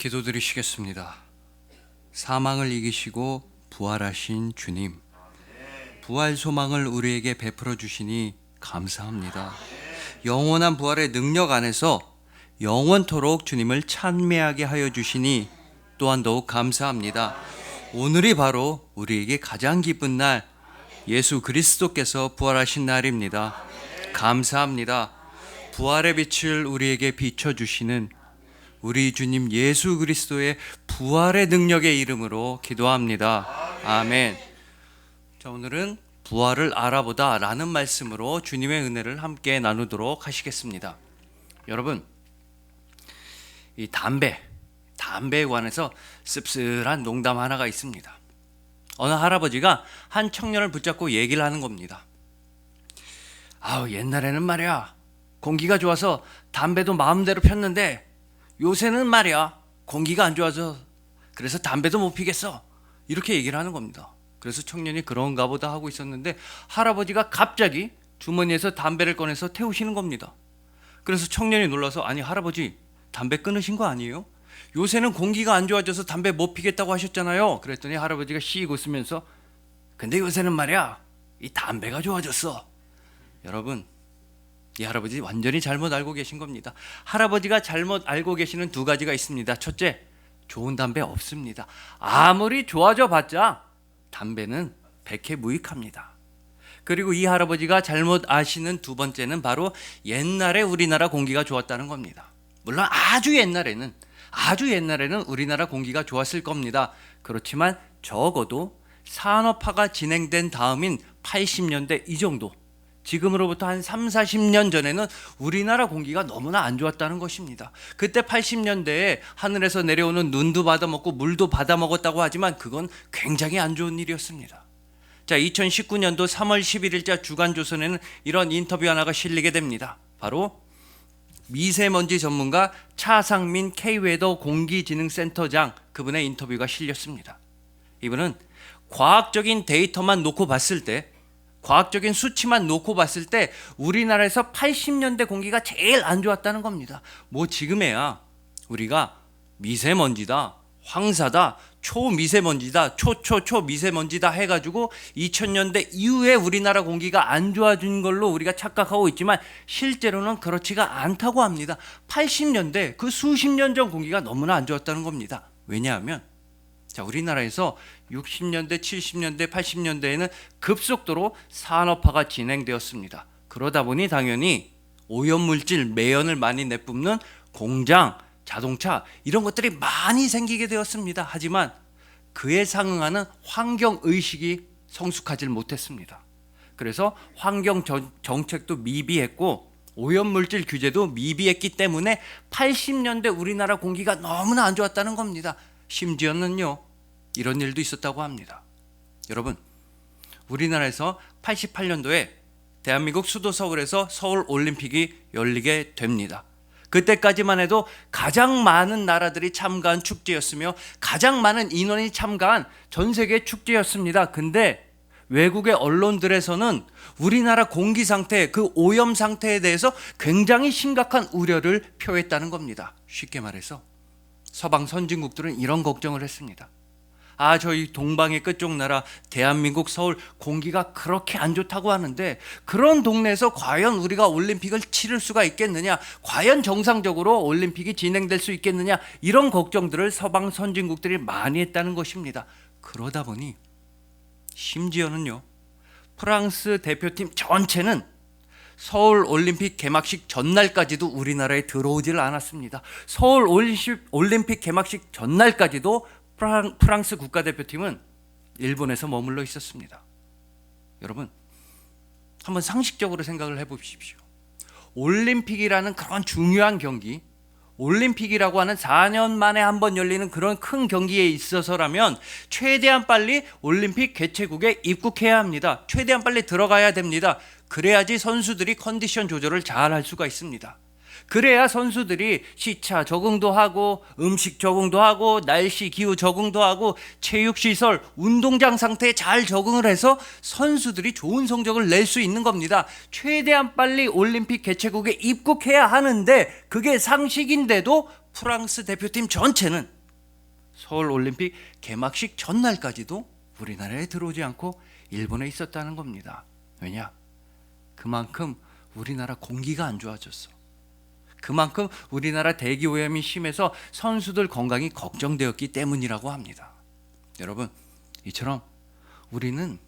기도드리시겠습니다. 사망을 이기시고 부활하신 주님, 부활 소망을 우리에게 베풀어 주시니 감사합니다. 영원한 부활의 능력 안에서 영원토록 주님을 찬미하게 하여 주시니 또한 더욱 감사합니다. 오늘이 바로 우리에게 가장 기쁜 날, 예수 그리스도께서 부활하신 날입니다. 감사합니다. 부활의 빛을 우리에게 비춰주시는 우리 주님 예수 그리스도의 부활의 능력의 이름으로 기도합니다. 아멘. 자, 오늘은 부활을 알아보다 라는 말씀으로 주님의 은혜를 함께 나누도록 하시겠습니다. 여러분, 이 담배에 관해서 씁쓸한 농담 하나가 있습니다. 어느 할아버지가 한 청년을 붙잡고 얘기를 하는 겁니다. 옛날에는 말이야, 공기가 좋아서 담배도 마음대로 폈는데 요새는 말이야, 공기가 안 좋아서 그래서 담배도 못 피겠어. 이렇게 얘기를 하는 겁니다. 그래서 청년이 그런가 보다 하고 있었는데 할아버지가 갑자기 주머니에서 담배를 꺼내서 태우시는 겁니다. 그래서 청년이 놀라서, 아니 할아버지, 담배 끊으신 거 아니에요? 요새는 공기가 안 좋아져서 담배 못 피겠다고 하셨잖아요. 그랬더니 할아버지가 씩 웃으면서, 근데 요새는 말이야, 이 담배가 좋아졌어. 여러분, 이 할아버지 완전히 잘못 알고 계신 겁니다. 할아버지가 잘못 알고 계시는 두 가지가 있습니다. 첫째, 좋은 담배 없습니다. 아무리 좋아져 봤자 담배는 백해무익합니다. 그리고 이 할아버지가 잘못 아시는 두 번째는 바로 옛날에 우리나라 공기가 좋았다는 겁니다. 물론 아주 옛날에는 우리나라 공기가 좋았을 겁니다. 그렇지만 적어도 산업화가 진행된 다음인 80년대 이 정도, 지금으로부터 한 3, 40년 전에는 우리나라 공기가 너무나 안 좋았다는 것입니다. 그때 80년대에 하늘에서 내려오는 눈도 받아먹고 물도 받아먹었다고 하지만 그건 굉장히 안 좋은 일이었습니다. 자, 2019년도 3월 11일자 주간조선에는 이런 인터뷰 하나가 실리게 됩니다. 바로 미세먼지 전문가 차상민 K웨더 공기진흥센터장, 그분의 인터뷰가 실렸습니다. 이분은 과학적인 데이터만 놓고 봤을 때, 과학적인 수치만 놓고 봤을 때 우리나라에서 80년대 공기가 제일 안 좋았다는 겁니다. 뭐 지금에야 우리가 미세먼지다, 황사다, 초미세먼지다, 초미세먼지다 해가지고 2000년대 이후에 우리나라 공기가 안 좋아진 걸로 우리가 착각하고 있지만 실제로는 그렇지가 않다고 합니다. 80년대, 그 수십 년 전 공기가 너무나 안 좋았다는 겁니다. 왜냐하면 자, 우리나라에서 60년대, 70년대, 80년대에는 급속도로 산업화가 진행되었습니다. 그러다 보니 당연히 오염물질, 매연을 많이 내뿜는 공장, 자동차 이런 것들이 많이 생기게 되었습니다. 하지만 그에 상응하는 환경의식이 성숙하지 못했습니다. 그래서 환경 정책도 미비했고 오염물질 규제도 미비했기 때문에 80년대 우리나라 공기가 너무나 안 좋았다는 겁니다. 심지어는요, 이런 일도 있었다고 합니다. 여러분, 우리나라에서 88년도에 대한민국 수도 서울에서 서울 올림픽이 열리게 됩니다. 그때까지만 해도 가장 많은 나라들이 참가한 축제였으며 가장 많은 인원이 참가한 전 세계 축제였습니다. 근데 외국의 언론들에서는 우리나라 공기 상태, 그 오염 상태에 대해서 굉장히 심각한 우려를 표했다는 겁니다. 쉽게 말해서 서방 선진국들은 이런 걱정을 했습니다. 저희 동방의 끝쪽 나라 대한민국 서울 공기가 그렇게 안 좋다고 하는데 그런 동네에서 과연 우리가 올림픽을 치를 수가 있겠느냐, 과연 정상적으로 올림픽이 진행될 수 있겠느냐, 이런 걱정들을 서방 선진국들이 많이 했다는 것입니다. 그러다 보니 심지어는요, 프랑스 대표팀 전체는 서울 올림픽 개막식 전날까지도 우리나라에 들어오질 않았습니다. 서울 올림픽 개막식 전날까지도 프랑스 국가대표팀은 일본에서 머물러 있었습니다. 여러분, 한번 상식적으로 생각을 해보십시오. 올림픽이라는 그런 중요한 경기, 올림픽이라고 하는 4년 만에 한 번 열리는 그런 큰 경기에 있어서라면 최대한 빨리 올림픽 개최국에 입국해야 합니다. 최대한 빨리 들어가야 됩니다. 그래야지 선수들이 컨디션 조절을 잘 할 수가 있습니다. 그래야 선수들이 시차 적응도 하고 음식 적응도 하고 날씨 기후 적응도 하고 체육시설, 운동장 상태에 잘 적응을 해서 선수들이 좋은 성적을 낼 수 있는 겁니다. 최대한 빨리 올림픽 개최국에 입국해야 하는데 그게 상식인데도 프랑스 대표팀 전체는 서울올림픽 개막식 전날까지도 우리나라에 들어오지 않고 일본에 있었다는 겁니다. 왜냐? 그만큼 우리나라 공기가 안 좋아졌어. 그만큼 우리나라 대기오염이 심해서 선수들 건강이 걱정되었기 때문이라고 합니다. 여러분, 이처럼 우리는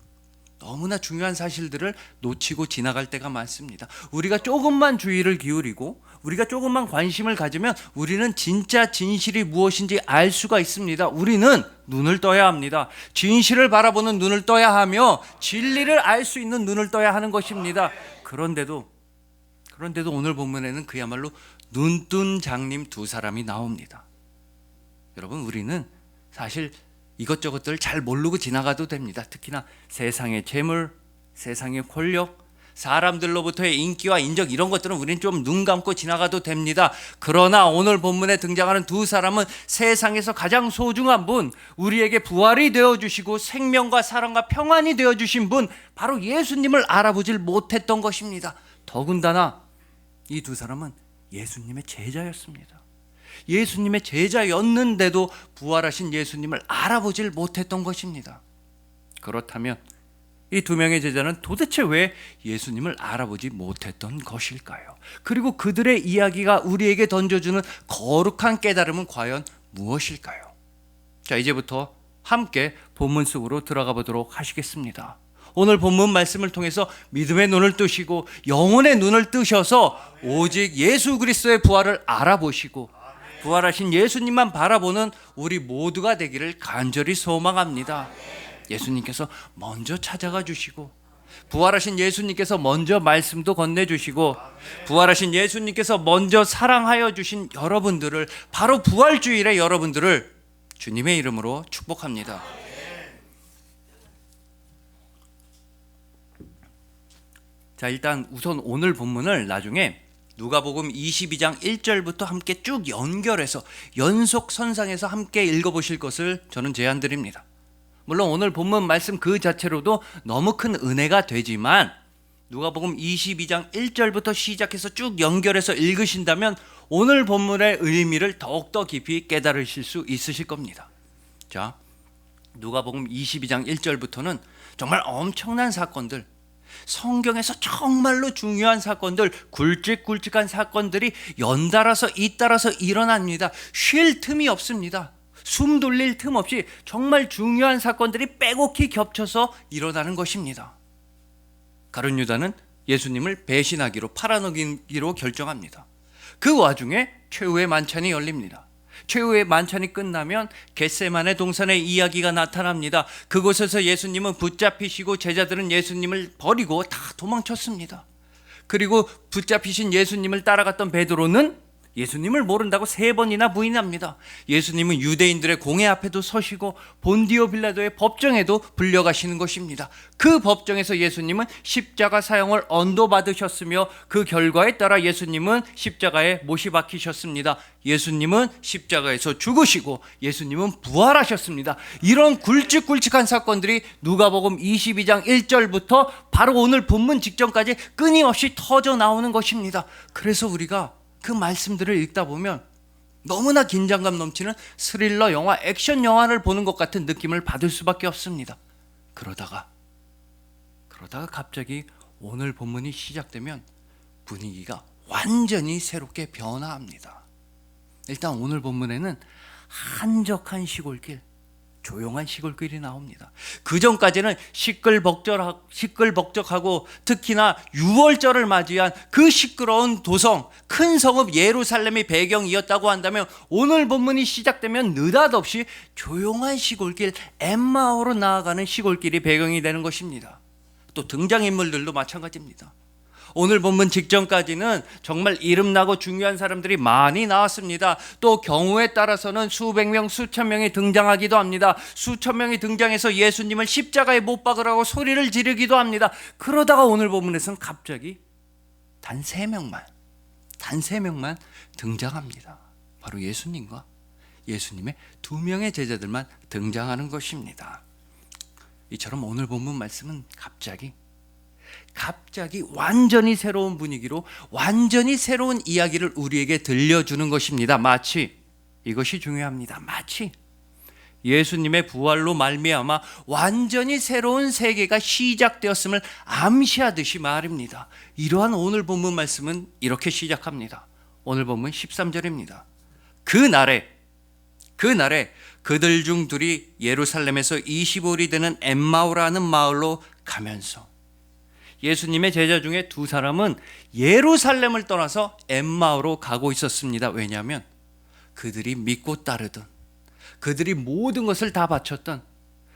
너무나 중요한 사실들을 놓치고 지나갈 때가 많습니다. 우리가 조금만 주의를 기울이고 우리가 조금만 관심을 가지면 우리는 진짜 진실이 무엇인지 알 수가 있습니다. 우리는 눈을 떠야 합니다. 진실을 바라보는 눈을 떠야 하며 진리를 알 수 있는 눈을 떠야 하는 것입니다. 그런데도 오늘 본문에는 그야말로 눈뜬 장님 두 사람이 나옵니다. 여러분, 우리는 사실 이것저것들 잘 모르고 지나가도 됩니다. 특히나 세상의 재물, 세상의 권력, 사람들로부터의 인기와 인정, 이런 것들은 우리는 좀 눈 감고 지나가도 됩니다. 그러나 오늘 본문에 등장하는 두 사람은 세상에서 가장 소중한 분, 우리에게 부활이 되어주시고 생명과 사랑과 평안이 되어주신 분, 바로 예수님을 알아보질 못했던 것입니다. 더군다나 이 두 사람은 예수님의 제자였습니다. 예수님의 제자였는데도 부활하신 예수님을 알아보질 못했던 것입니다. 그렇다면 이 두 명의 제자는 도대체 왜 예수님을 알아보지 못했던 것일까요? 그리고 그들의 이야기가 우리에게 던져주는 거룩한 깨달음은 과연 무엇일까요? 자, 이제부터 함께 본문 속으로 들어가 보도록 하시겠습니다. 오늘 본문 말씀을 통해서 믿음의 눈을 뜨시고 영혼의 눈을 뜨셔서 오직 예수 그리스도의 부활을 알아보시고 부활하신 예수님만 바라보는 우리 모두가 되기를 간절히 소망합니다. 예수님께서 먼저 찾아가 주시고 부활하신 예수님께서 먼저 말씀도 건네주시고 부활하신 예수님께서 먼저 사랑하여 주신 여러분들을, 바로 부활주일의 여러분들을 주님의 이름으로 축복합니다. 자, 일단 우선 오늘 본문을 나중에 누가복음 22장 1절부터 함께 쭉 연결해서 연속선상에서 함께 읽어보실 것을 저는 제안드립니다. 물론 오늘 본문 말씀 그 자체로도 너무 큰 은혜가 되지만 누가복음 22장 1절부터 시작해서 쭉 연결해서 읽으신다면 오늘 본문의 의미를 더욱더 깊이 깨달으실 수 있으실 겁니다. 자, 누가복음 22장 1절부터는 정말 엄청난 사건들, 성경에서 정말로 중요한 사건들, 굵직굵직한 사건들이 연달아서 잇따라서 일어납니다. 쉴 틈이 없습니다. 숨 돌릴 틈 없이 정말 중요한 사건들이 빼곡히 겹쳐서 일어나는 것입니다. 가룟 유다는 예수님을 배신하기로, 팔아넘기기로 결정합니다. 그 와중에 최후의 만찬이 열립니다. 최후의 만찬이 끝나면 겟세마네 동산의 이야기가 나타납니다. 그곳에서 예수님은 붙잡히시고 제자들은 예수님을 버리고 다 도망쳤습니다. 그리고 붙잡히신 예수님을 따라갔던 베드로는 예수님을 모른다고 3번이나 부인합니다. 예수님은 유대인들의 공회 앞에도 서시고 본디오 빌라도의 법정에도 불려가시는 것입니다. 그 법정에서 예수님은 십자가 사형을 언도받으셨으며 그 결과에 따라 예수님은 십자가에 못이 박히셨습니다. 예수님은 십자가에서 죽으시고 예수님은 부활하셨습니다. 이런 굵직굵직한 사건들이 누가복음 22장 1절부터 바로 오늘 본문 직전까지 끊임없이 터져 나오는 것입니다. 그래서 우리가 그 말씀들을 읽다 보면 너무나 긴장감 넘치는 스릴러 영화, 액션 영화를 보는 것 같은 느낌을 받을 수밖에 없습니다. 그러다가 갑자기 오늘 본문이 시작되면 분위기가 완전히 새롭게 변화합니다. 일단 오늘 본문에는 한적한 시골길, 조용한 시골길이 나옵니다. 그 전까지는 시끌벅적하고 특히나 유월절을 맞이한 그 시끄러운 도성, 큰 성읍 예루살렘이 배경이었다고 한다면 오늘 본문이 시작되면 느닷없이 조용한 시골길, 엠마오로 나아가는 시골길이 배경이 되는 것입니다. 또 등장인물들도 마찬가지입니다. 오늘 본문 직전까지는 정말 이름나고 중요한 사람들이 많이 나왔습니다. 또 경우에 따라서는 수백 명, 수천 명이 등장하기도 합니다. 수천 명이 등장해서 예수님을 십자가에 못 박으라고 소리를 지르기도 합니다. 그러다가 오늘 본문에서는 갑자기 단 3명만 등장합니다. 바로 예수님과 예수님의 2명의 제자들만 등장하는 것입니다. 이처럼 오늘 본문 말씀은 갑자기 갑자기 완전히 새로운 분위기로 완전히 새로운 이야기를 우리에게 들려주는 것입니다. 마치, 이것이 중요합니다. 마치 예수님의 부활로 말미암아 완전히 새로운 세계가 시작되었음을 암시하듯이 말입니다. 이러한 오늘 본문 말씀은 이렇게 시작합니다. 오늘 본문 13절입니다. 그날에 그들 중 둘이 예루살렘에서 25里되는 엠마오라는 마을로 가면서, 예수님의 제자 중에 두 사람은 예루살렘을 떠나서 엠마오로 가고 있었습니다. 왜냐하면 그들이 믿고 따르던, 그들이 모든 것을 다 바쳤던,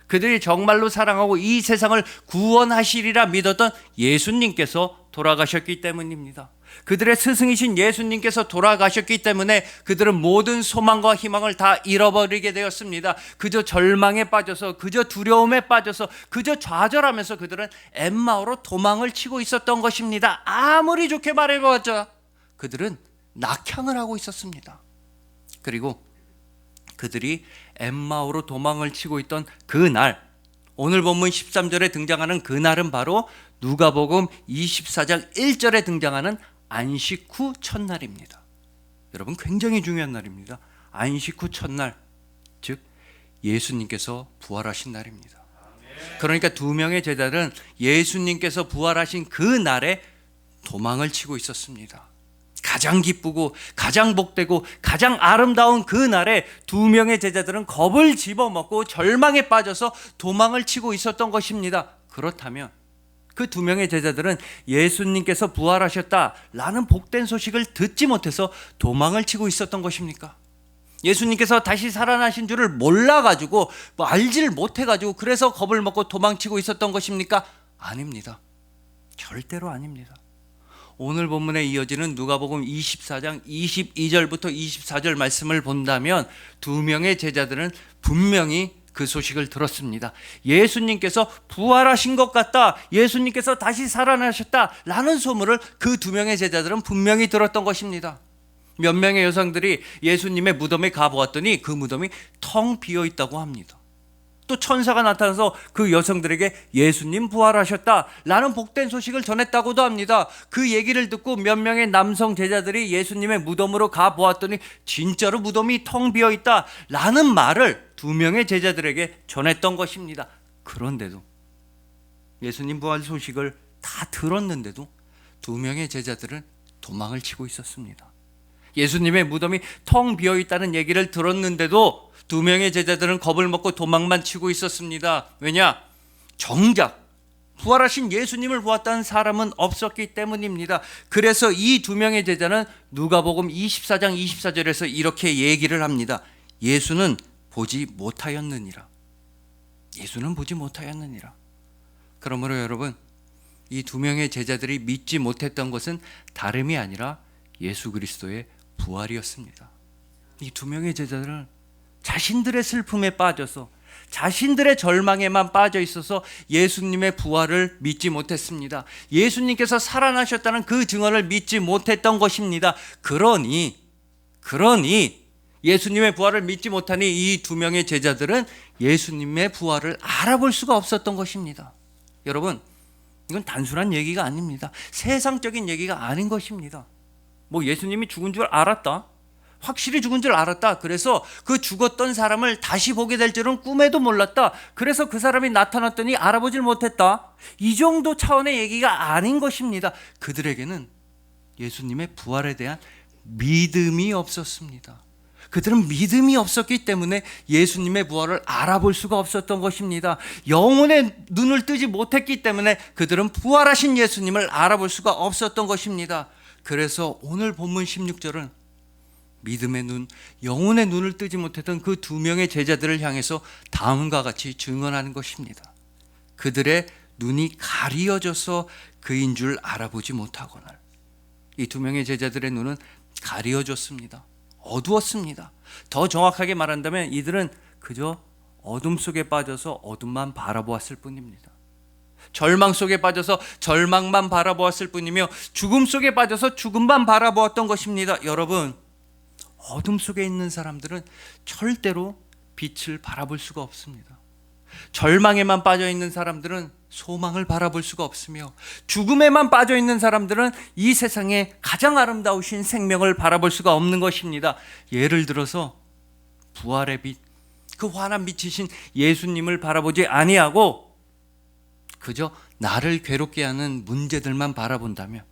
그들이 정말로 사랑하고 이 세상을 구원하시리라 믿었던 예수님께서 돌아가셨기 때문입니다. 그들의 스승이신 예수님께서 돌아가셨기 때문에 그들은 모든 소망과 희망을 다 잃어버리게 되었습니다. 그저 절망에 빠져서, 그저 두려움에 빠져서, 그저 좌절하면서 그들은 엠마오로 도망을 치고 있었던 것입니다. 아무리 좋게 말해봤자 그들은 낙향을 하고 있었습니다. 그리고 그들이 엠마오로 도망을 치고 있던 그날, 오늘 본문 13절에 등장하는 그날은 바로 누가복음 24장 1절에 등장하는 안식 후 첫날입니다. 여러분, 굉장히 중요한 날입니다. 안식 후 첫날, 즉 예수님께서 부활하신 날입니다. 그러니까 두 명의 제자들은 예수님께서 부활하신 그 날에 도망을 치고 있었습니다. 가장 기쁘고 가장 복되고 가장 아름다운 그 날에 두 명의 제자들은 겁을 집어먹고 절망에 빠져서 도망을 치고 있었던 것입니다. 그렇다면 그 두 명의 제자들은 예수님께서 부활하셨다라는 복된 소식을 듣지 못해서 도망을 치고 있었던 것입니까? 예수님께서 다시 살아나신 줄을 몰라가지고, 알지를 못해가지고 그래서 겁을 먹고 도망치고 있었던 것입니까? 아닙니다. 절대로 아닙니다. 오늘 본문에 이어지는 누가복음 24장 22절부터 24절 말씀을 본다면 두 명의 제자들은 분명히 그 소식을 들었습니다. 예수님께서 부활하신 것 같다, 예수님께서 다시 살아나셨다 라는 소문을 그 두 명의 제자들은 분명히 들었던 것입니다. 몇 명의 여성들이 예수님의 무덤에 가보았더니 그 무덤이 텅 비어 있다고 합니다. 또 천사가 나타나서 그 여성들에게 예수님 부활하셨다 라는 복된 소식을 전했다고도 합니다. 그 얘기를 듣고 몇 명의 남성 제자들이 예수님의 무덤으로 가보았더니 진짜로 무덤이 텅 비어 있다 라는 말을 두 명의 제자들에게 전했던 것입니다. 그런데도, 예수님 부활 소식을 다 들었는데도 두 명의 제자들은 도망을 치고 있었습니다. 예수님의 무덤이 텅 비어 있다는 얘기를 들었는데도 두 명의 제자들은 겁을 먹고 도망만 치고 있었습니다. 왜냐? 정작 부활하신 예수님을 보았다는 사람은 없었기 때문입니다. 그래서 이 두 명의 제자는 누가복음 24장 24절에서 이렇게 얘기를 합니다. 예수는 보지 못하였느니라. 예수는 보지 못하였느니라. 그러므로 여러분, 이 두 명의 제자들이 믿지 못했던 것은 다름이 아니라 예수 그리스도의 부활이었습니다. 이 두 명의 제자들은 자신들의 슬픔에 빠져서, 자신들의 절망에만 빠져 있어서 예수님의 부활을 믿지 못했습니다. 예수님께서 살아나셨다는 그 증언을 믿지 못했던 것입니다. 그러니 예수님의 부활을 믿지 못하니 이 두 명의 제자들은 예수님의 부활을 알아볼 수가 없었던 것입니다. 여러분, 이건 단순한 얘기가 아닙니다. 세상적인 얘기가 아닌 것입니다. 뭐 예수님이 죽은 줄 알았다, 확실히 죽은 줄 알았다, 그래서 그 죽었던 사람을 다시 보게 될 줄은 꿈에도 몰랐다, 그래서 그 사람이 나타났더니 알아보질 못했다, 이 정도 차원의 얘기가 아닌 것입니다. 그들에게는 예수님의 부활에 대한 믿음이 없었습니다. 그들은 믿음이 없었기 때문에 예수님의 부활을 알아볼 수가 없었던 것입니다. 영혼의 눈을 뜨지 못했기 때문에 그들은 부활하신 예수님을 알아볼 수가 없었던 것입니다. 그래서 오늘 본문 16절은 믿음의 눈, 영혼의 눈을 뜨지 못했던 그 두 명의 제자들을 향해서 다음과 같이 증언하는 것입니다. 그들의 눈이 가리어져서 그인 줄 알아보지 못하거늘. 이 두 명의 제자들의 눈은 가리어졌습니다. 어두웠습니다. 더 정확하게 말한다면 이들은 그저 어둠 속에 빠져서 어둠만 바라보았을 뿐입니다. 절망 속에 빠져서 절망만 바라보았을 뿐이며 죽음 속에 빠져서 죽음만 바라보았던 것입니다. 여러분, 어둠 속에 있는 사람들은 절대로 빛을 바라볼 수가 없습니다. 절망에만 빠져 있는 사람들은 소망을 바라볼 수가 없으며, 죽음에만 빠져 있는 사람들은 이 세상에 가장 아름다우신 생명을 바라볼 수가 없는 것입니다. 예를 들어서 부활의 빛, 그 환한 빛이신 예수님을 바라보지 아니하고 그저 나를 괴롭게 하는 문제들만 바라본다면,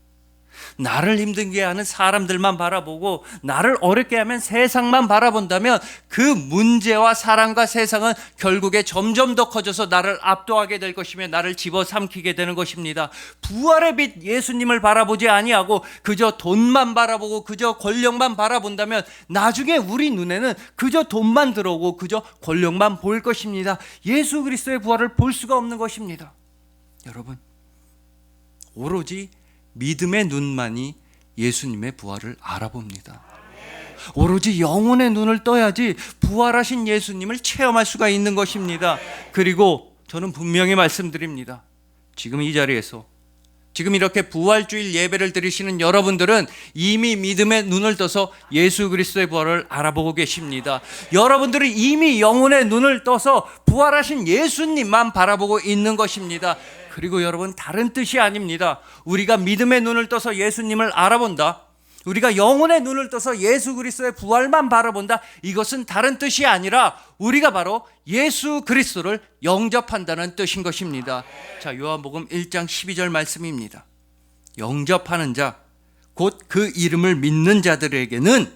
나를 힘들게 하는 사람들만 바라보고 나를 어렵게 하면 세상만 바라본다면, 그 문제와 사랑과 세상은 결국에 점점 더 커져서 나를 압도하게 될 것이며 나를 집어삼키게 되는 것입니다. 부활의 빛 예수님을 바라보지 아니하고 그저 돈만 바라보고 그저 권력만 바라본다면 나중에 우리 눈에는 그저 돈만 들어오고 그저 권력만 보일 것입니다. 예수 그리스도의 부활을 볼 수가 없는 것입니다. 여러분, 오로지 믿음의 눈만이 예수님의 부활을 알아봅니다. 오로지 영혼의 눈을 떠야지 부활하신 예수님을 체험할 수가 있는 것입니다. 그리고 저는 분명히 말씀드립니다. 지금 이 자리에서, 지금 이렇게 부활주일 예배를 드리시는 여러분들은 이미 믿음의 눈을 떠서 예수 그리스도의 부활을 알아보고 계십니다. 여러분들은 이미 영혼의 눈을 떠서 부활하신 예수님만 바라보고 있는 것입니다. 그리고 여러분, 다른 뜻이 아닙니다. 우리가 믿음의 눈을 떠서 예수님을 알아본다, 우리가 영혼의 눈을 떠서 예수 그리스도의 부활만 바라본다, 이것은 다른 뜻이 아니라 우리가 바로 예수 그리스도를 영접한다는 뜻인 것입니다. 자, 요한복음 1장 12절 말씀입니다. 영접하는 자, 곧 그 이름을 믿는 자들에게는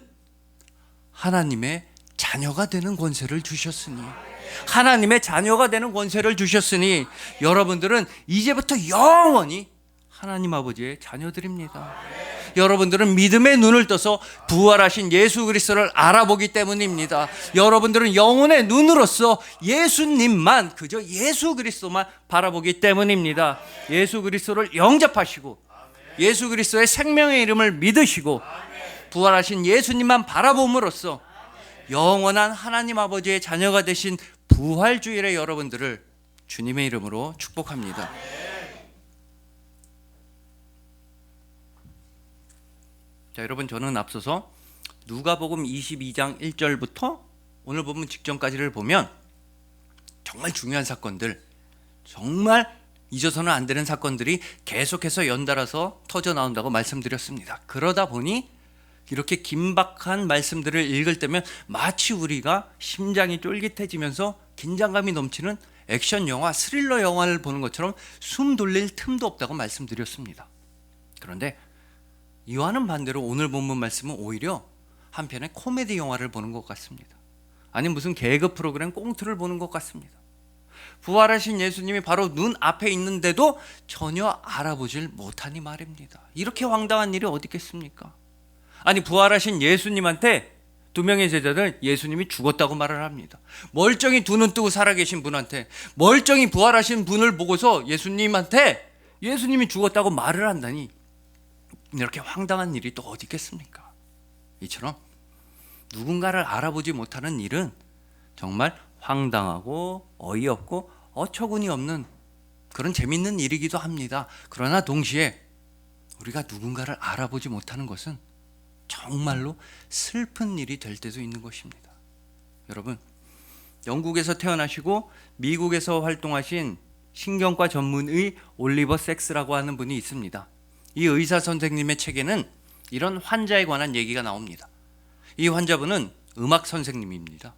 하나님의 자녀가 되는 권세를 주셨으니, 하나님의 자녀가 되는 권세를 주셨으니 여러분들은 이제부터 영원히 하나님 아버지의 자녀들입니다. 여러분들은 믿음의 눈을 떠서 부활하신 예수 그리스도를 알아보기 때문입니다. 여러분들은 영혼의 눈으로서 예수님만, 그저 예수 그리스도만 바라보기 때문입니다. 예수 그리스도를 영접하시고 예수 그리스도의 생명의 이름을 믿으시고 부활하신 예수님만 바라봄으로써 영원한 하나님 아버지의 자녀가 되신 부활주일의 여러분들을 주님의 이름으로 축복합니다. 자, 여러분, 저는 앞서서 누가복음 22장 1절부터 오늘 본문 직전까지를 보면 정말 중요한 사건들, 정말 잊어서는 안 되는 사건들이 계속해서 연달아서 터져 나온다고 말씀드렸습니다. 그러다 보니 이렇게 긴박한 말씀들을 읽을 때면 마치 우리가 심장이 쫄깃해지면서 긴장감이 넘치는 액션 영화, 스릴러 영화를 보는 것처럼 숨 돌릴 틈도 없다고 말씀드렸습니다. 그런데 이와는 반대로 오늘 본문 말씀은 오히려 한편의 코미디 영화를 보는 것 같습니다. 아니, 무슨 개그 프로그램 꽁트를 보는 것 같습니다. 부활하신 예수님이 바로 눈 앞에 있는데도 전혀 알아보질 못하니 말입니다. 이렇게 황당한 일이 어디 있겠습니까? 아니, 부활하신 예수님한테 두 명의 제자들 예수님이 죽었다고 말을 합니다. 멀쩡히 두 눈 뜨고 살아계신 분한테, 멀쩡히 부활하신 분을 보고서 예수님한테 예수님이 죽었다고 말을 한다니, 이렇게 황당한 일이 또 어디 있겠습니까? 이처럼 누군가를 알아보지 못하는 일은 정말 황당하고 어이없고 어처구니 없는 그런 재밌는 일이기도 합니다. 그러나 동시에 우리가 누군가를 알아보지 못하는 것은 정말로 슬픈 일이 될 때도 있는 것입니다. 여러분, 영국에서 태어나시고 미국에서 활동하신 신경과 전문의 올리버 섹스라고 하는 분이 있습니다. 이 의사 선생님의 책에는 이런 환자에 관한 얘기가 나옵니다. 이 환자분은 음악 선생님입니다.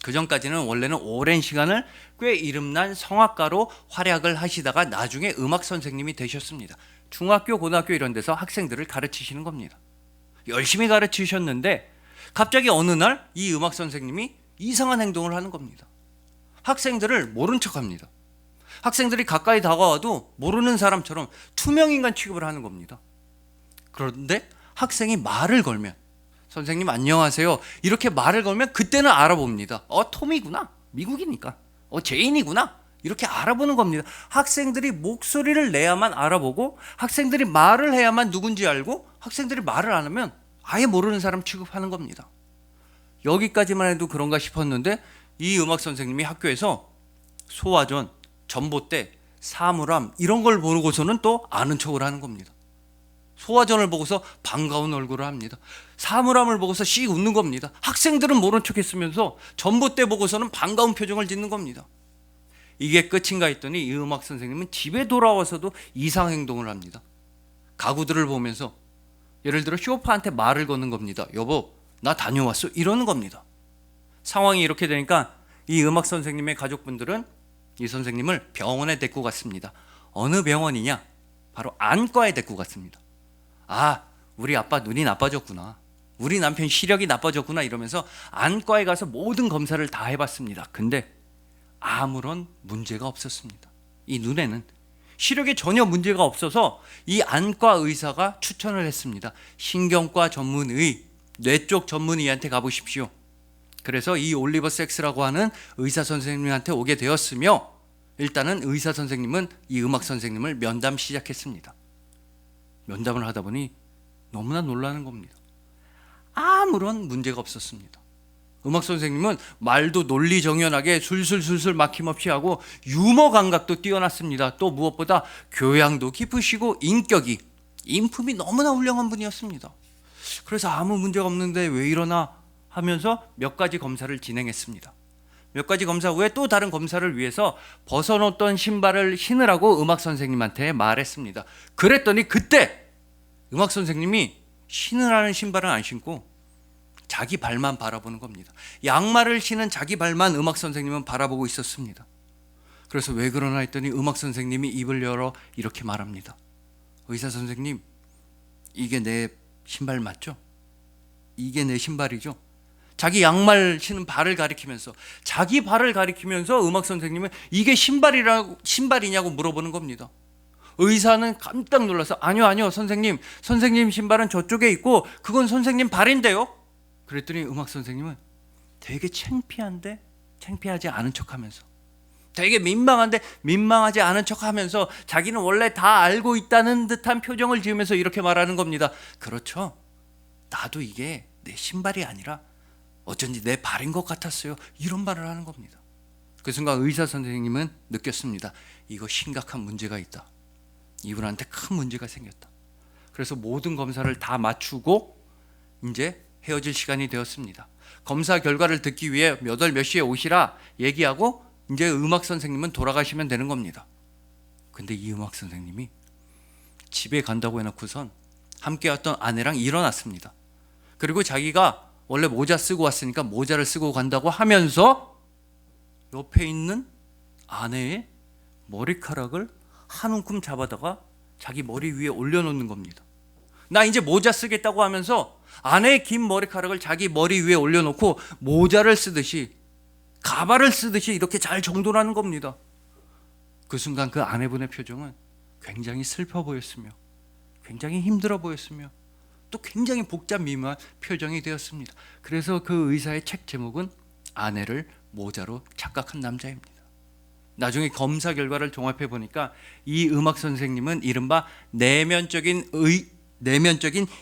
그 전까지는 원래는 오랜 시간을 꽤 이름난 성악가로 활약을 하시다가 나중에 음악 선생님이 되셨습니다. 중학교, 고등학교 이런 데서 학생들을 가르치시는 겁니다. 열심히 가르치셨는데 갑자기 어느 날 이 음악 선생님이 이상한 행동을 하는 겁니다. 학생들을 모른 척합니다. 학생들이 가까이 다가와도 모르는 사람처럼 투명인간 취급을 하는 겁니다. 그런데 학생이 말을 걸면, 선생님 안녕하세요, 이렇게 말을 걸면 그때는 알아봅니다. 톰이구나, 미국이니까. 제인이구나, 이렇게 알아보는 겁니다. 학생들이 목소리를 내야만 알아보고, 학생들이 말을 해야만 누군지 알고, 학생들이 말을 안 하면 아예 모르는 사람 취급하는 겁니다. 여기까지만 해도 그런가 싶었는데 이 음악 선생님이 학교에서 소화전, 전봇대, 사물함 이런 걸 보고서는 또 아는 척을 하는 겁니다. 소화전을 보고서 반가운 얼굴을 합니다. 사물함을 보고서 씩 웃는 겁니다. 학생들은 모른 척 했으면서 전봇대 보고서는 반가운 표정을 짓는 겁니다. 이게 끝인가 했더니 이 음악 선생님은 집에 돌아와서도 이상 행동을 합니다. 가구들을 보면서 예를 들어 쇼파한테 말을 거는 겁니다. 여보, 나 다녀왔어. 이러는 겁니다. 상황이 이렇게 되니까 이 음악 선생님의 가족분들은 이 선생님을 병원에 데리고 갔습니다. 어느 병원이냐? 바로 안과에 데리고 갔습니다. 아, 우리 아빠 눈이 나빠졌구나. 우리 남편 시력이 나빠졌구나 이러면서 안과에 가서 모든 검사를 다 해봤습니다. 근데 아무런 문제가 없었습니다. 이 눈에는 시력에 전혀 문제가 없어서 이 안과 의사가 추천을 했습니다. 신경과 전문의, 뇌 쪽 전문의한테 가보십시오. 그래서 이 올리버 섹스라고 하는 의사 선생님한테 오게 되었으며 일단은 의사 선생님은 이 음악 선생님을 면담 시작했습니다. 면담을 하다 보니 너무나 놀라는 겁니다. 아무런 문제가 없었습니다. 음악 선생님은 말도 논리정연하게 술술술술 막힘없이 하고 유머 감각도 뛰어났습니다. 또 무엇보다 교양도 깊으시고 인품이 너무나 훌륭한 분이었습니다. 그래서 아무 문제가 없는데 왜 이러나 하면서 몇 가지 검사를 진행했습니다. 몇 가지 검사 후에 또 다른 검사를 위해서 벗어놓던 신발을 신으라고 음악 선생님한테 말했습니다. 그랬더니 그때 음악 선생님이 신으라는 신발은 안 신고 자기 발만 바라보는 겁니다. 양말을 신은 자기 발만 음악 선생님은 바라보고 있었습니다. 그래서 왜 그러나 했더니 음악 선생님이 입을 열어 이렇게 말합니다. 의사 선생님, 이게 내 신발 맞죠? 이게 내 신발이죠? 자기 양말 신은 발을 가리키면서 자기 발을 가리키면서 음악 선생님은 이게 신발이냐고 물어보는 겁니다. 의사는 깜짝 놀라서 아니요 선생님 신발은 저쪽에 있고 그건 선생님 발인데요. 그랬더니 음악 선생님은 되게 창피하지 않은 척하면서 되게 민망한데 민망하지 않은 척하면서 자기는 원래 다 알고 있다는 듯한 표정을 지으면서 이렇게 말하는 겁니다. 그렇죠. 나도 이게 내 신발이 아니라 어쩐지 내 발인 것 같았어요. 이런 말을 하는 겁니다. 그 순간 의사 선생님은 느꼈습니다. 이거 심각한 문제가 있다. 이분한테 큰 문제가 생겼다. 그래서 모든 검사를 다 마치고 이제 헤어질 시간이 되었습니다. 검사 결과를 듣기 위해 몇 시에 오시라 얘기하고 이제 음악 선생님은 돌아가시면 되는 겁니다. 근데 이 음악 선생님이 집에 간다고 해놓고선 함께 왔던 아내랑 일어났습니다. 그리고 자기가 원래 모자 쓰고 왔으니까 모자를 쓰고 간다고 하면서 옆에 있는 아내의 머리카락을 한 움큼 잡아다가 자기 머리 위에 올려놓는 겁니다. 나 이제 모자 쓰겠다고 하면서 아내의 긴 머리카락을 자기 머리 위에 올려놓고 모자를 쓰듯이 가발을 쓰듯이 이렇게 잘 정돈하는 겁니다. 그 순간 그 아내분의 표정은 굉장히 슬퍼 보였으며 굉장히 힘들어 보였으며 또 굉장히 복잡미묘한 표정이 되었습니다. 그래서 그 의사의 책 제목은 아내를 모자로 착각한 남자입니다. 나중에 검사 결과를 종합해 보니까 이 음악 선생님은 이른바 내면적인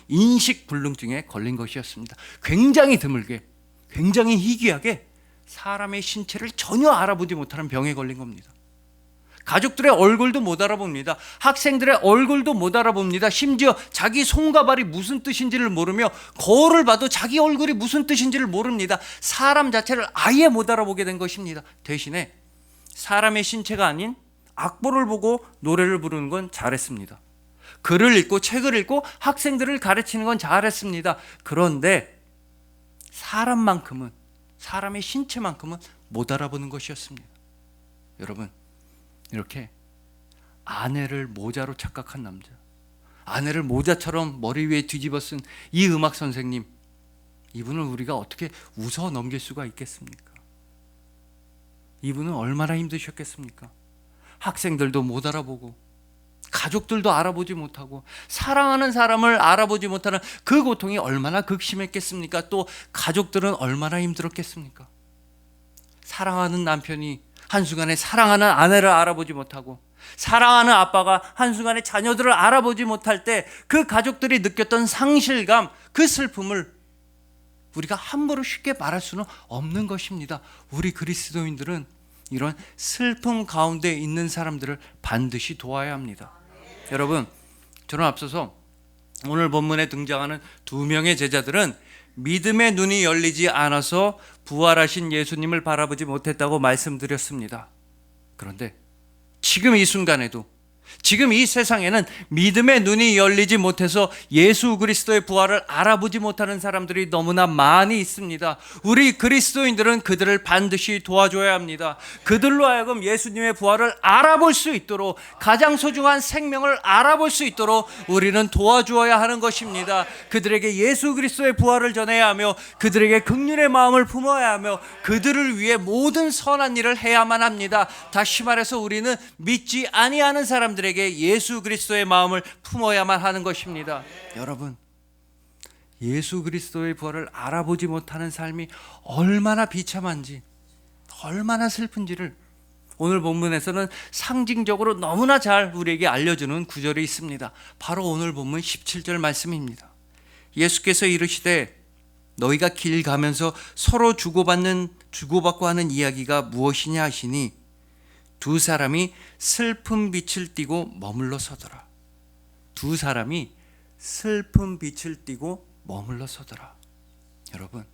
인식 불능증에 걸린 것이었습니다. 굉장히 드물게, 굉장히 희귀하게 사람의 신체를 전혀 알아보지 못하는 병에 걸린 겁니다. 가족들의 얼굴도 못 알아봅니다. 학생들의 얼굴도 못 알아봅니다. 심지어 자기 손과 발이 무슨 뜻인지를 모르며 거울을 봐도 자기 얼굴이 무슨 뜻인지를 모릅니다. 사람 자체를 아예 못 알아보게 된 것입니다. 대신에 사람의 신체가 아닌 악보를 보고 노래를 부르는 건 잘했습니다. 글을 읽고 책을 읽고 학생들을 가르치는 건 잘했습니다. 그런데 사람만큼은, 사람의 신체만큼은 못 알아보는 것이었습니다. 여러분, 이렇게 아내를 모자로 착각한 남자, 아내를 모자처럼 머리 위에 뒤집어 쓴 이 음악 선생님, 이분을 우리가 어떻게 웃어 넘길 수가 있겠습니까? 이분은 얼마나 힘드셨겠습니까? 학생들도 못 알아보고 가족들도 알아보지 못하고 사랑하는 사람을 알아보지 못하는 그 고통이 얼마나 극심했겠습니까? 또 가족들은 얼마나 힘들었겠습니까? 사랑하는 남편이 한순간에 사랑하는 아내를 알아보지 못하고 사랑하는 아빠가 한순간에 자녀들을 알아보지 못할 때 그 가족들이 느꼈던 상실감, 그 슬픔을 우리가 함부로 쉽게 말할 수는 없는 것입니다. 우리 그리스도인들은 이런 슬픔 가운데 있는 사람들을 반드시 도와야 합니다. 여러분, 저는 앞서서 오늘 본문에 등장하는 두 명의 제자들은 믿음의 눈이 열리지 않아서 부활하신 예수님을 바라보지 못했다고 말씀드렸습니다. 그런데 지금 이 순간에도, 지금 이 세상에는 믿음의 눈이 열리지 못해서 예수 그리스도의 부활을 알아보지 못하는 사람들이 너무나 많이 있습니다. 우리 그리스도인들은 그들을 반드시 도와줘야 합니다. 그들로 하여금 예수님의 부활을 알아볼 수 있도록, 가장 소중한 생명을 알아볼 수 있도록 우리는 도와주어야 하는 것입니다. 그들에게 예수 그리스도의 부활을 전해야 하며, 그들에게 긍휼의 마음을 품어야 하며, 그들을 위해 모든 선한 일을 해야만 합니다. 다시 말해서 우리는 믿지 아니하는 사람들에게 예수 그리스도의 마음을 품어야만 하는 것입니다. 여러분, 예수 그리스도의 부활을 알아보지 못하는 삶이 얼마나 비참한지, 얼마나 슬픈지를 오늘 본문에서는 상징적으로 너무나 잘 우리에게 알려주는 구절이 있습니다. 바로 오늘 본문 17절 말씀입니다. 예수께서 이르시되 너희가 길 가면서 서로 주고받고 하는 이야기가 무엇이냐 하시니 두 사람이 슬픈 빛을 띠고 머물러 서더라. 두 사람이 슬픈 빛을 띠고 머물러 서더라. 여러분,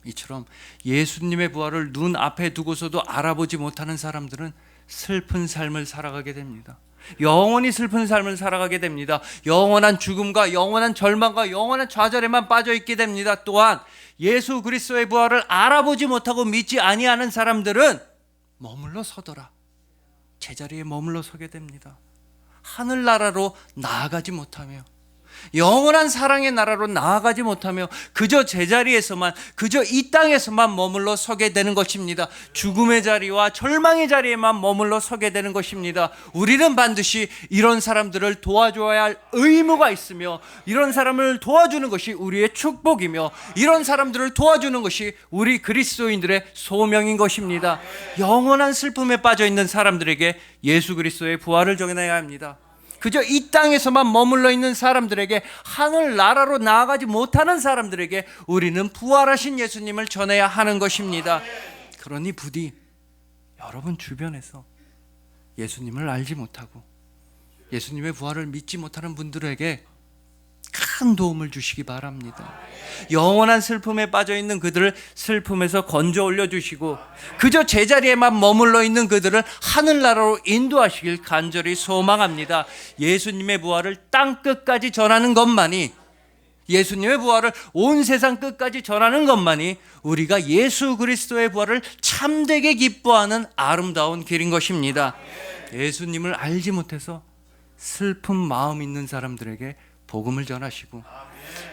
이처럼 예수님의 부활을 눈앞에 두고서도 알아보지 못하는 사람들은 슬픈 삶을 살아가게 됩니다. 영원히 슬픈 삶을 살아가게 됩니다. 영원한 죽음과 영원한 절망과 영원한 좌절에만 빠져 있게 됩니다. 또한 예수 그리스도의 부활을 알아보지 못하고 믿지 아니하는 사람들은 머물러 서더라. 제자리에 머물러 서게 됩니다. 하늘나라로 나아가지 못하며, 영원한 사랑의 나라로 나아가지 못하며 그저 제자리에서만, 그저 이 땅에서만 머물러 서게 되는 것입니다. 죽음의 자리와 절망의 자리에만 머물러 서게 되는 것입니다. 우리는 반드시 이런 사람들을 도와줘야 할 의무가 있으며, 이런 사람을 도와주는 것이 우리의 축복이며, 이런 사람들을 도와주는 것이 우리 그리스도인들의 소명인 것입니다. 영원한 슬픔에 빠져 있는 사람들에게 예수 그리스도의 부활을 전해야 합니다. 그저 이 땅에서만 머물러 있는 사람들에게, 하늘 나라로 나아가지 못하는 사람들에게 우리는 부활하신 예수님을 전해야 하는 것입니다. 그러니 부디 여러분 주변에서 예수님을 알지 못하고 예수님의 부활을 믿지 못하는 분들에게 큰 도움을 주시기 바랍니다. 영원한 슬픔에 빠져있는 그들을 슬픔에서 건져 올려주시고, 그저 제자리에만 머물러 있는 그들을 하늘나라로 인도하시길 간절히 소망합니다. 예수님의 부활을 땅끝까지 전하는 것만이, 예수님의 부활을 온 세상 끝까지 전하는 것만이 우리가 예수 그리스도의 부활을 참되게 기뻐하는 아름다운 길인 것입니다. 예수님을 알지 못해서 슬픈 마음 있는 사람들에게 복음을 전하시고,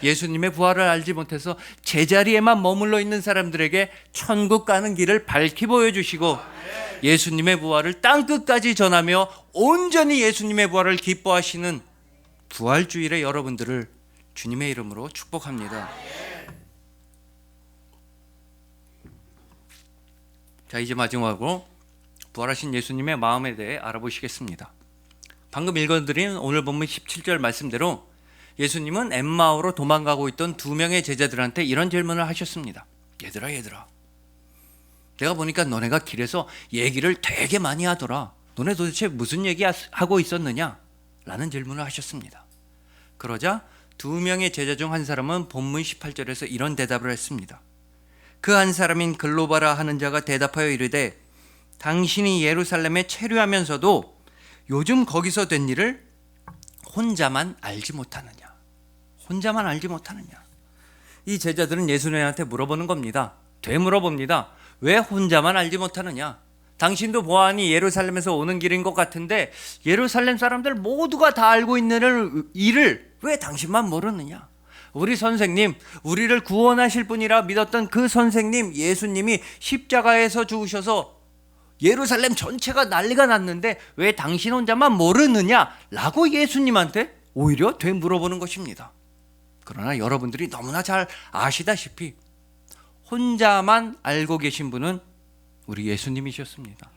예수님의 부활을 알지 못해서 제자리에만 머물러 있는 사람들에게 천국 가는 길을 밝히 보여주시고, 예수님의 부활을 땅끝까지 전하며 온전히 예수님의 부활을 기뻐하시는 부활주일의 여러분들을 주님의 이름으로 축복합니다. 자, 이제 마지막으로 부활하신 예수님의 마음에 대해 알아보시겠습니다. 방금 읽어드린 오늘 본문 17절 말씀대로 예수님은 엠마오로 도망가고 있던 두 명의 제자들한테 이런 질문을 하셨습니다. 얘들아, 내가 보니까 너네가 길에서 얘기를 되게 많이 하더라. 너네 도대체 무슨 얘기하고 있었느냐? 라는 질문을 하셨습니다. 그러자 두 명의 제자 중 한 사람은 본문 18절에서 이런 대답을 했습니다. 그 한 사람인 글로바라 하는 자가 대답하여 이르되 당신이 예루살렘에 체류하면서도 요즘 거기서 된 일을 혼자만 알지 못하느냐? 이 제자들은 예수님한테 물어보는 겁니다. 되물어봅니다. 왜 혼자만 알지 못하느냐? 당신도 보아하니 예루살렘에서 오는 길인 것 같은데 예루살렘 사람들 모두가 다 알고 있는 일을 왜 당신만 모르느냐? 우리 선생님, 우리를 구원하실 분이라 믿었던 그 선생님 예수님이 십자가에서 죽으셔서 예루살렘 전체가 난리가 났는데 왜 당신 혼자만 모르느냐? 라고 예수님한테 오히려 되물어보는 것입니다. 그러나 여러분들이 너무나 잘 아시다시피 혼자만 알고 계신 분은 우리 예수님이셨습니다.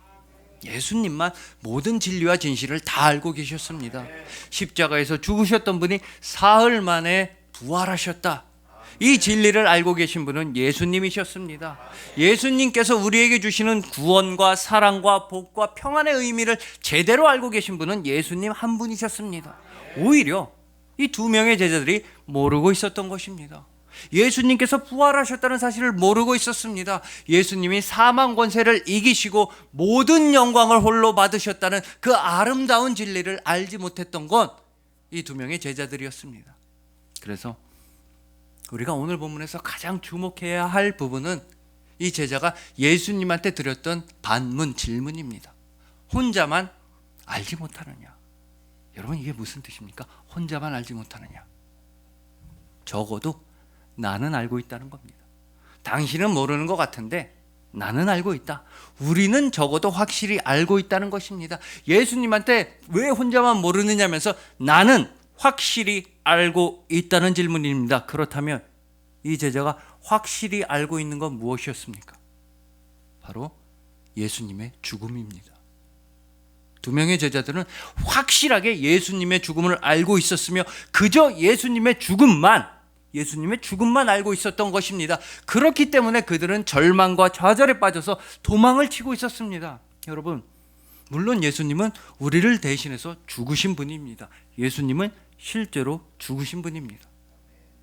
예수님만 모든 진리와 진실을 다 알고 계셨습니다. 십자가에서 죽으셨던 분이 사흘 만에 부활하셨다. 이 진리를 알고 계신 분은 예수님이셨습니다. 예수님께서 우리에게 주시는 구원과 사랑과 복과 평안의 의미를 제대로 알고 계신 분은 예수님 한 분이셨습니다. 오히려 이 두 명의 제자들이 모르고 있었던 것입니다. 예수님께서 부활하셨다는 사실을 모르고 있었습니다. 예수님이 사망 권세를 이기시고 모든 영광을 홀로 받으셨다는 그 아름다운 진리를 알지 못했던 건 이 두 명의 제자들이었습니다. 그래서 우리가 오늘 본문에서 가장 주목해야 할 부분은 이 제자가 예수님한테 드렸던 반문 질문입니다. 혼자만 알지 못하느냐? 여러분, 이게 무슨 뜻입니까? 혼자만 알지 못하느냐? 적어도 나는 알고 있다는 겁니다. 당신은 모르는 것 같은데 나는 알고 있다. 우리는 적어도 확실히 알고 있다는 것입니다. 예수님한테 왜 혼자만 모르느냐면서 나는 확실히 알고 있다는 질문입니다. 그렇다면 이 제자가 확실히 알고 있는 건 무엇이었습니까? 바로 예수님의 죽음입니다. 두 명의 제자들은 확실하게 예수님의 죽음을 알고 있었으며 그저 예수님의 죽음만 알고 있었던 것입니다. 그렇기 때문에 그들은 절망과 좌절에 빠져서 도망을 치고 있었습니다. 여러분, 물론 예수님은 우리를 대신해서 죽으신 분입니다. 예수님은 실제로 죽으신 분입니다.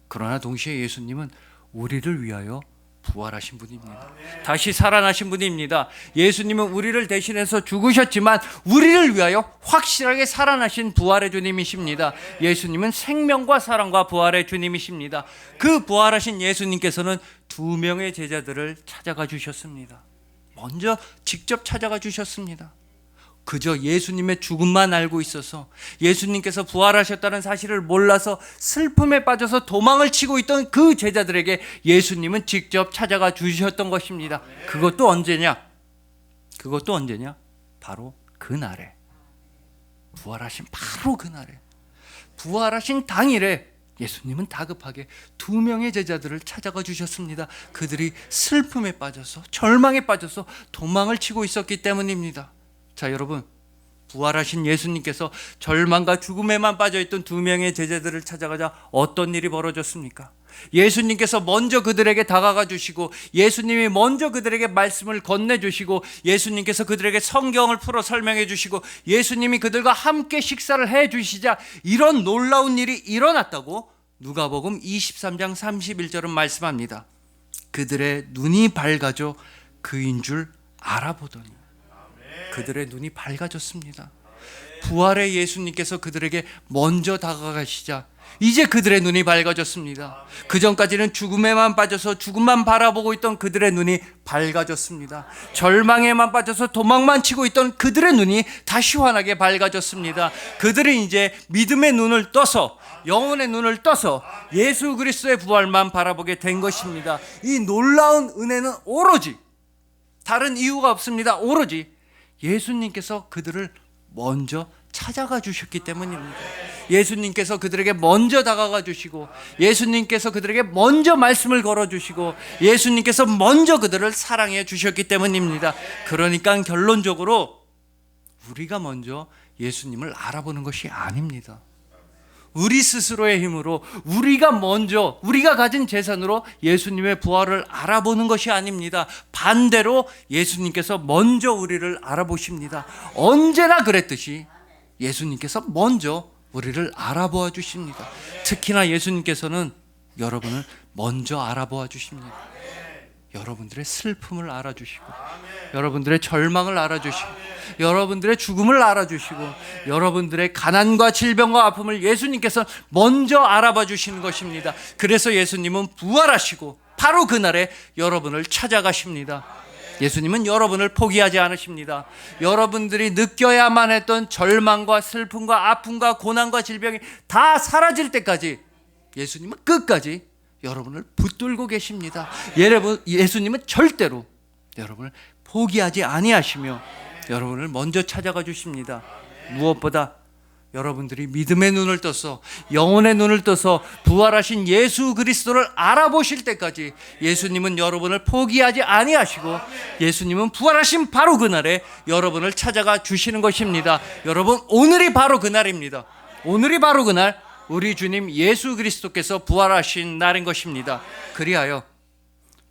그러나 동시에 예수님은 우리를 위하여 부활하신 분입니다. 다시 살아나신 분입니다. 예수님은 우리를 대신해서 죽으셨지만 우리를 위하여 확실하게 살아나신 부활의 주님이십니다. 예수님은 생명과 사랑과 부활의 주님이십니다. 그 부활하신 예수님께서는 두 명의 제자들을 찾아가 주셨습니다. 먼저 직접 찾아가 주셨습니다. 그저 예수님의 죽음만 알고 있어서 예수님께서 부활하셨다는 사실을 몰라서 슬픔에 빠져서 도망을 치고 있던 그 제자들에게 예수님은 직접 찾아가 주셨던 것입니다. 그것도 언제냐? 바로 그날에, 부활하신 바로 그날에, 부활하신 당일에 예수님은 다급하게 두 명의 제자들을 찾아가 주셨습니다. 그들이 슬픔에 빠져서 절망에 빠져서 도망을 치고 있었기 때문입니다. 자, 여러분, 부활하신 예수님께서 절망과 죽음에만 빠져있던 두 명의 제자들을 찾아가자 어떤 일이 벌어졌습니까? 예수님께서 먼저 그들에게 다가가 주시고 예수님이 먼저 그들에게 말씀을 건네주시고 예수님께서 그들에게 성경을 풀어 설명해 주시고 예수님이 그들과 함께 식사를 해 주시자 이런 놀라운 일이 일어났다고 누가복음 23장 31절은 말씀합니다. 그들의 눈이 밝아져 그인 줄 알아보더니. 그들의 눈이 밝아졌습니다. 부활의 예수님께서 그들에게 먼저 다가가시자 이제 그들의 눈이 밝아졌습니다. 그 전까지는 죽음에만 빠져서 죽음만 바라보고 있던 그들의 눈이 밝아졌습니다. 절망에만 빠져서 도망만 치고 있던 그들의 눈이 다시 환하게 밝아졌습니다. 그들은 이제 믿음의 눈을 떠서, 영혼의 눈을 떠서 예수 그리스도의 부활만 바라보게 된 것입니다. 이 놀라운 은혜는 오로지, 다른 이유가 없습니다. 오로지 예수님께서 그들을 먼저 찾아가 주셨기 때문입니다. 예수님께서 그들에게 먼저 다가가 주시고 예수님께서 그들에게 먼저 말씀을 걸어 주시고 예수님께서 먼저 그들을 사랑해 주셨기 때문입니다. 그러니까 결론적으로 우리가 먼저 예수님을 알아보는 것이 아닙니다. 우리 스스로의 힘으로 우리가 가진 재산으로 예수님의 부활을 알아보는 것이 아닙니다. 반대로 예수님께서 먼저 우리를 알아보십니다. 언제나 그랬듯이 예수님께서 먼저 우리를 알아보아 주십니다. 특히나 예수님께서는 여러분을 먼저 알아보아 주십니다. 여러분들의 슬픔을 알아주시고 여러분들의 절망을 알아주시고 여러분들의 죽음을 알아주시고 여러분들의 가난과 질병과 아픔을 예수님께서 먼저 알아봐 주시는 것입니다. 그래서 예수님은 부활하시고 바로 그날에 여러분을 찾아가십니다. 예수님은 여러분을 포기하지 않으십니다. 여러분들이 느껴야만 했던 절망과 슬픔과 아픔과 고난과 질병이 다 사라질 때까지 예수님은 끝까지 여러분을 붙들고 계십니다. 예수님은 절대로 여러분을 포기하지 아니하시며 여러분을 먼저 찾아가 주십니다. 무엇보다 여러분들이 믿음의 눈을 떠서 영혼의 눈을 떠서 부활하신 예수 그리스도를 알아보실 때까지 예수님은 여러분을 포기하지 아니하시고 예수님은 부활하신 바로 그날에 여러분을 찾아가 주시는 것입니다. 여러분, 오늘이 바로 그날입니다. 오늘이 바로 그날, 우리 주님 예수 그리스도께서 부활하신 날인 것입니다. 그리하여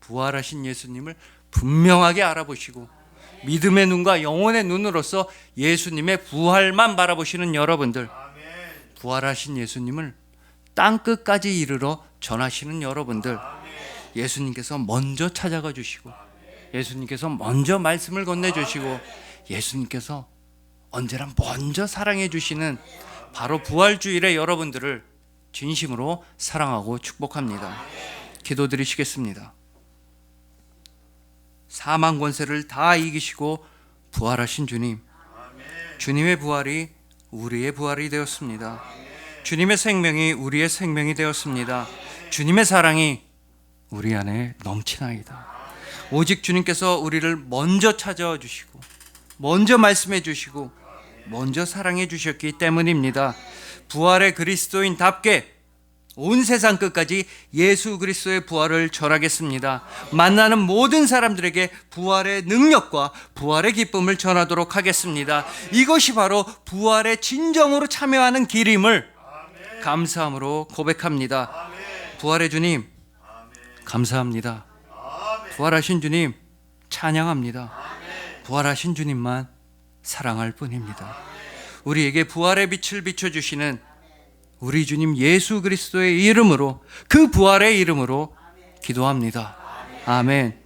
부활하신 예수님을 분명하게 알아보시고 믿음의 눈과 영혼의 눈으로서 예수님의 부활만 바라보시는 여러분들, 부활하신 예수님을 땅끝까지 이르러 전하시는 여러분들, 예수님께서 먼저 찾아가 주시고, 예수님께서 먼저 말씀을 건네주시고, 예수님께서 언제나 먼저 사랑해 주시는 바로 부활주일의 여러분들을 진심으로 사랑하고 축복합니다. 기도드리시겠습니다. 사망 권세를 다 이기시고 부활하신 주님, 주님의 부활이 우리의 부활이 되었습니다. 주님의 생명이 우리의 생명이 되었습니다. 주님의 사랑이 우리 안에 넘치나이다. 오직 주님께서 우리를 먼저 찾아와 주시고, 먼저 말씀해 주시고, 먼저 사랑해 주셨기 때문입니다. 부활의 그리스도인답게 온 세상 끝까지 예수 그리스도의 부활을 전하겠습니다. 만나는 모든 사람들에게 부활의 능력과 부활의 기쁨을 전하도록 하겠습니다. 이것이 바로 부활의 진정으로 참여하는 길임을 감사함으로 고백합니다. 부활의 주님, 감사합니다. 부활하신 주님, 찬양합니다. 부활하신 주님만 사랑할 뿐입니다. 우리에게 부활의 빛을 비춰주시는 우리 주님 예수 그리스도의 이름으로, 그 부활의 이름으로 기도합니다. 아멘.